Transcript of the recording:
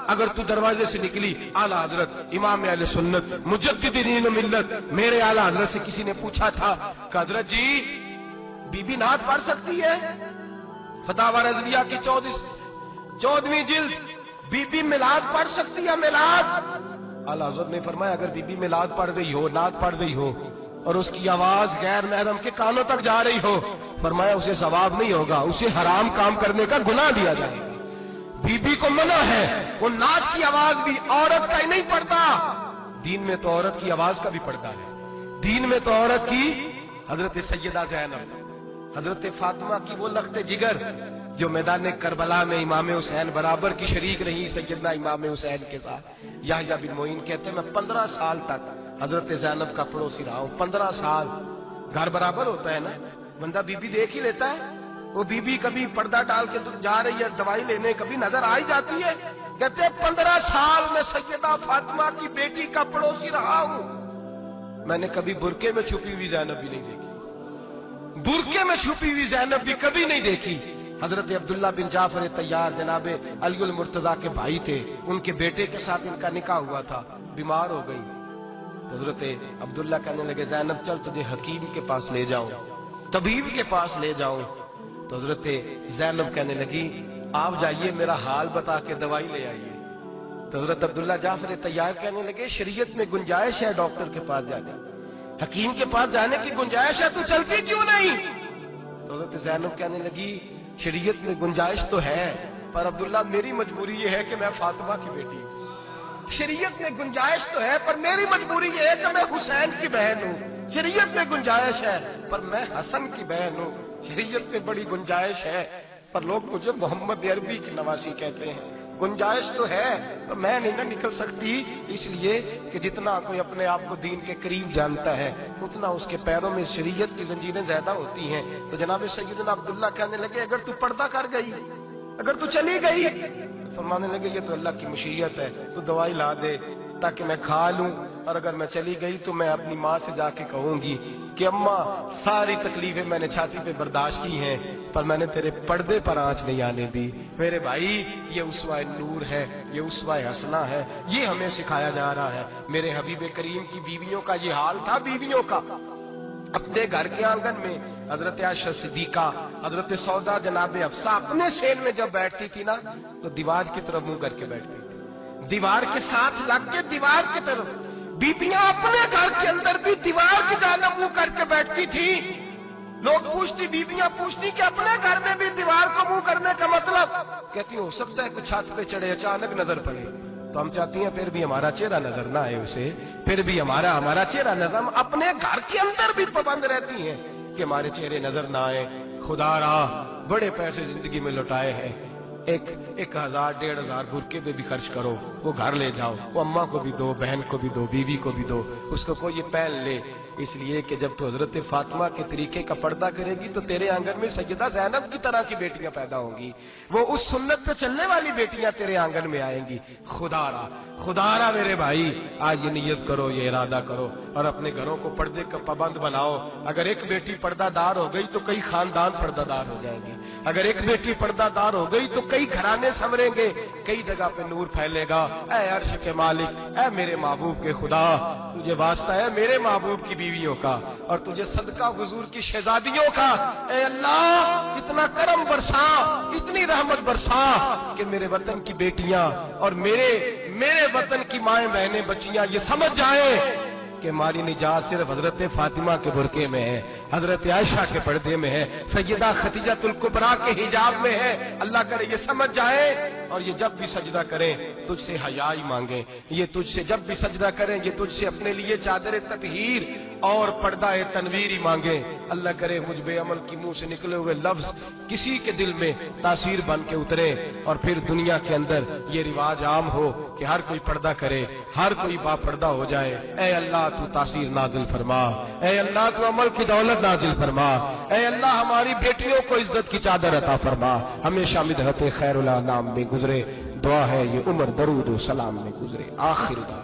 اگر تو دروازے سے نکلی اعلیٰ حضرت امام اہل سنت مجدد دین و ملت میرے اعلیٰ حضرت سے کسی نے پوچھا تھا کہ حضرت جی بی بی نعت پڑھ سکتی ہے؟ فتاوی رضویہ کی 14ویں جلد، بی بی میلاد پڑھ سکتی ہے؟ میلاد اعلیٰ حضرت نے فرمایا اگر بی بی میلاد پڑھ رہی ہو، نعت پڑھ رہی ہو اور اس کی آواز غیر محرم کے کانوں تک جا رہی ہو، فرمایا اسے ثواب نہیں ہوگا، اسے حرام کام کرنے کا گناہ دیا جائے گا۔ بی بی کو منع ہے، وہ نعت کی آواز بھی عورت کا ہی نہیں پڑتا، دین میں تو عورت کی آواز کا بھی پڑتا ہے۔ دین میں تو عورت کی حضرت سیدہ زینب، حضرت فاطمہ کی وہ لخت جگر جو میدان کربلا میں امام حسین برابر کی شریک رہی سیدنا امام حسین کے ساتھ۔ یحییٰ بن معین کہتے ہیں میں 15 سال تک حضرت زینب کا پڑوسی رہا ہوں۔ 15 سال، گھر برابر ہوتا ہے نا، بندہ بی بی دیکھ ہی لیتا ہے۔ وہ بی بی کبھی پردہ ڈال کے جا رہی ہے دوائی لینے، کبھی نظر آ ہی جاتی ہے۔ کہتے ہیں 15 سال میں سیدہ فاطمہ کی بیٹی کا پڑوسی رہا ہوں، میں نے کبھی برقعے میں چھپی ہوئی زینب بھی نہیں دیکھی، برقعے میں چھپی ہوئی زینب بھی کبھی نہیں دیکھی۔ حضرت عبداللہ بن جعفر طیار جناب علی المرتضیٰ کے بھائی تھے، ان کے بیٹے کے ساتھ ان کا نکاح ہوا تھا، بیمار ہو گئی تو حضرت عبداللہ کہنے لگے زینب چل تجھے حکیم کے پاس لے جاؤں، طبیب کے پاس لے جاؤں۔ تو حضرت زینب کہنے لگی آپ جائیے میرا حال بتا کے دوائی لے آئیے۔ تو حضرت عبداللہ جعفر طیار کہنے لگے شریعت میں گنجائش ہے ڈاکٹر کے پاس جانے، حکیم کے پاس جانے کی گنجائش ہے، تو چلتی کیوں نہیں؟ تو حضرت زینب کہنے لگی شریعت میں گنجائش تو ہے پر عبداللہ میری مجبوری یہ ہے کہ میں فاطمہ کی بیٹی ہوں۔ شریعت میں گنجائش تو ہے پر میری مجبوری یہ ہے کہ میں حسین کی بہن ہوں۔ شریعت میں گنجائش ہے پر میں حسن کی بہن ہوں۔ شریعت میں بڑی گنجائش ہے پر لوگ مجھے محمد عربی کی نواسی کہتے ہیں۔ گنجائش تو ہے پر میں نہیں نہ نکل سکتی، اس لیے کہ جتنا کوئی اپنے آپ کو دین کے قریب جانتا ہے اتنا اس کے پیروں میں شریعت کی زنجیریں زیادہ ہوتی ہیں۔ تو جناب سیدنا عبداللہ کہنے لگے اگر تو پردہ کر گئی، اگر تو چلی گئی، فرمانے لگے یہ تو اللہ کی مشیت ہے، تو دوائی لا دے تاکہ میں کھا لوں، اور اگر میں چلی گئی تو میں اپنی ماں سے جا کے کہوں گی کہ اماں ساری تکلیفیں میں نے چھاتی پہ برداشت کی ہیں پر میں نے تیرے پردے پر آنچ نہیں آنے دی۔ میرے بھائی یہ اسوہ نور ہے، یہ اسوہ حسنہ ہے، یہ ہمیں سکھایا جا رہا ہے۔ میرے حبیب کریم کی بیویوں کا یہ حال تھا، بیویوں کا اپنے گھر کے آنگن میں حضرت عائشہ صدیقہ، حضرت سودا جناب حفصہ اپنے سین میں جب بیٹھتی تھی نا تو دیوار کی طرف منہ کر کے بیٹھتی تھی، دیوار کے ساتھ لگ کے دیوار کی طرف۔ بیبیاں اپنے گھر کے اندر بھی دیوار کی جانب منہ کر کے بیٹھتی تھی۔ لوگ پوچھتی، بیبیاں پوچھتی کہ اپنے گھر میں بھی دیوار کو منہ کرنے کا مطلب؟ کہتی ہو سکتا ہے کچھ چھت پہ چڑھے اچانک نظر پڑے تو ہم چاہتی ہیں پھر بھی ہمارا چہرہ نظر نہ آئے اسے، پھر بھی ہمارا چہرہ نظر، ہم اپنے گھر کے اندر بھی پابند رہتی ہیں کہ ہمارے چہرے نظر نہ آئے۔ خدا را بڑے پیسے زندگی میں لٹائے ہیں، 1000 1500 برقعے پہ بھی خرچ کرو، وہ گھر لے جاؤ، وہ اماں کو بھی دو، بہن کو بھی دو، بیوی کو بھی دو، اس کو کوئی پہن لے، اس لیے کہ جب تو حضرت فاطمہ کے طریقے کا پردہ کرے گی تو تیرے آنگن میں سیدہ زینب کی طرح کی بیٹیاں پیدا ہوں گی، وہ اس سنت پہ چلنے والی بیٹیاں تیرے آنگن میں آئیں گی۔ خدا را میرے بھائی آج یہ نیت کرو، یہ ارادہ کرو اور اپنے گھروں کو پردے کا پابند بناؤ۔ اگر ایک بیٹی پردہ دار ہو گئی تو کئی خاندان پردہ دار ہو جائیں گے، اگر ایک بیٹی پردہ دار ہو گئی تو کئی گھرانے سنوریں گے، کئی جگہ پہ نور پھیلے گا۔ اے عرش کے مالک، اے میرے محبوب کے خدا، تجھے واسطہ ہے میرے محبوب کی بیویوں کا اور تجھے صدقہ حضور کی شہزادیوں کا۔ اے اللہ اتنا کرم برسا، اتنی رحمت برسا کہ میرے وطن کی بیٹیاں اور میرے وطن کی مائیں بہنیں بچیاں یہ سمجھ جائیں کہ ہماری نجات صرف حضرت فاطمہ کے برقعے میں ہے، حضرت عائشہ کے پردے میں ہے، سیدہ خدیجہ الکبریٰ کے حجاب میں ہے۔ اللہ کرے یہ سمجھ جائے اور یہ جب بھی سجدہ کریں تجھ سے حیا ہی مانگیں، یہ تجھ سے جب بھی سجدہ کریں یہ تجھ سے اپنے لیے چادر تطہیر اور پردہ تنویر ہی مانگیں۔ اللہ کرے مجھ بے عمل کی منہ سے نکلے ہوئے لفظ کسی کے دل میں تاثیر بن کے اترے اور پھر دنیا کے اندر یہ رواج عام ہو کہ ہر کوئی پردہ کرے، ہر کوئی با پردہ ہو جائے۔ اے اللہ تو تاثیر نازل فرما، اے اللہ تو عمل کی دولت نازل فرما، اے اللہ ہماری بیٹیوں کو عزت کی چادر عطا فرما، ہمیشہ مدحت خیر الانام میں گزرے۔ دعا ہے یہ عمر درود و سلام میں گزرے۔ آخر دعا